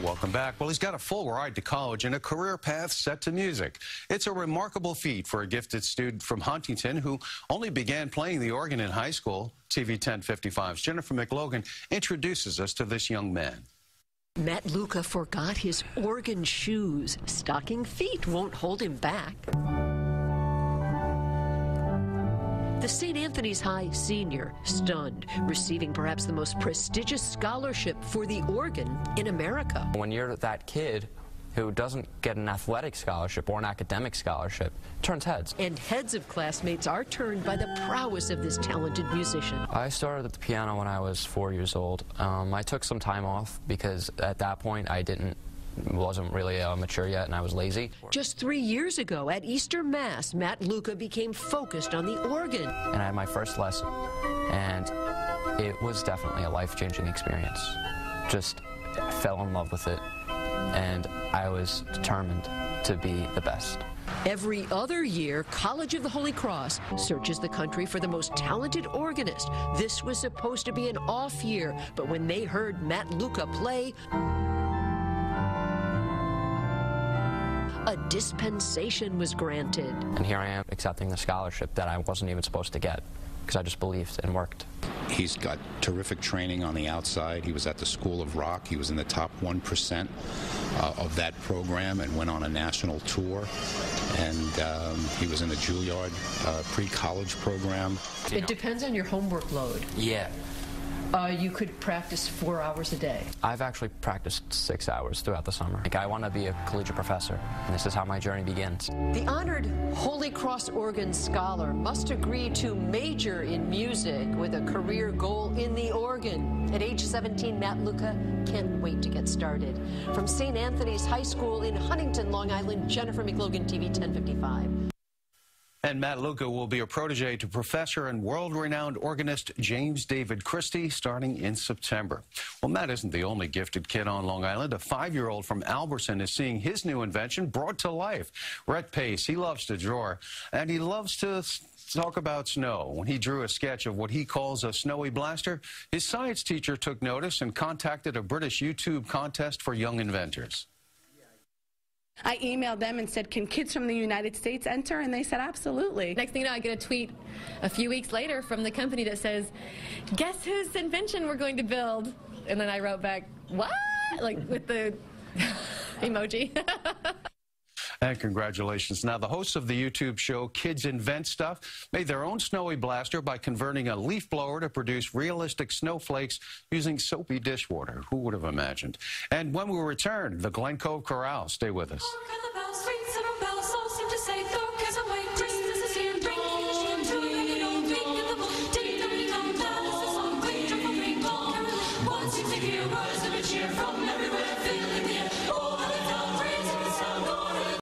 Welcome back. Well, he's got a full ride to college and a career path set to music. It's a remarkable feat for a gifted student from Huntington who only began playing the organ in high school. TV 1055's Jennifer McLogan introduces us to this young man. Matt Luca forgot his organ shoes. Stocking feet won't hold him back. The St. Anthony's High senior, stunned, receiving perhaps the most prestigious scholarship for the organ in America. When you're that kid who doesn't get an athletic scholarship or an academic scholarship, it turns heads. And heads of classmates are turned by the prowess of this talented musician. I started at the piano when I was 4 years old. I took some time off because at that point I wasn't really mature yet and I was lazy. Just 3 years ago at Easter Mass, Matt Luca became focused on the organ. And I had my first lesson, and it was definitely a life-changing experience. Just fell in love with it, and I was determined to be the best. Every other year, College of the Holy Cross searches the country for the most talented organist. This was supposed to be an off year, but when they heard Matt Luca play, a dispensation was granted. And here I am accepting the scholarship that I wasn't even supposed to get because I just believed and worked. He's got terrific training on the outside. He was at the School of Rock. He was in the top 1% of that program and went on a national tour. And he was in the Juilliard pre-college program. It depends on your homework load. Yeah. You could practice 4 hours a day. I've actually practiced 6 hours throughout the summer. I want to be a collegiate professor, and this is how my journey begins. The honored Holy Cross organ scholar must agree to major in music with a career goal in the organ. At age 17, Matt Luca can't wait to get started. From St. Anthony's High School in Huntington, Long Island, Jennifer McLogan, TV 1055. And Matt Luca will be a protege to professor and world-renowned organist James David Christie starting in September. Well, Matt isn't the only gifted kid on Long Island. A 5-year-old from Alberson is seeing his new invention brought to life. Rhett Pace, he loves to draw, and he loves to talk about snow. When he drew a sketch of what he calls a snowy blaster, his science teacher took notice and contacted a British YouTube contest for young inventors. I emailed them and said, can kids from the United States enter? And they said, absolutely. Next thing you know, I get a tweet a few weeks later from the company that says, guess whose invention we're going to build? And then I wrote back, what? Like with the emoji. And congratulations. Now, the hosts of the YouTube show Kids Invent Stuff made their own snowy blaster by converting a leaf blower to produce realistic snowflakes using soapy dishwater. Who would have imagined? And when we return, the Glen Cove Chorale. Stay with us. Cheer from every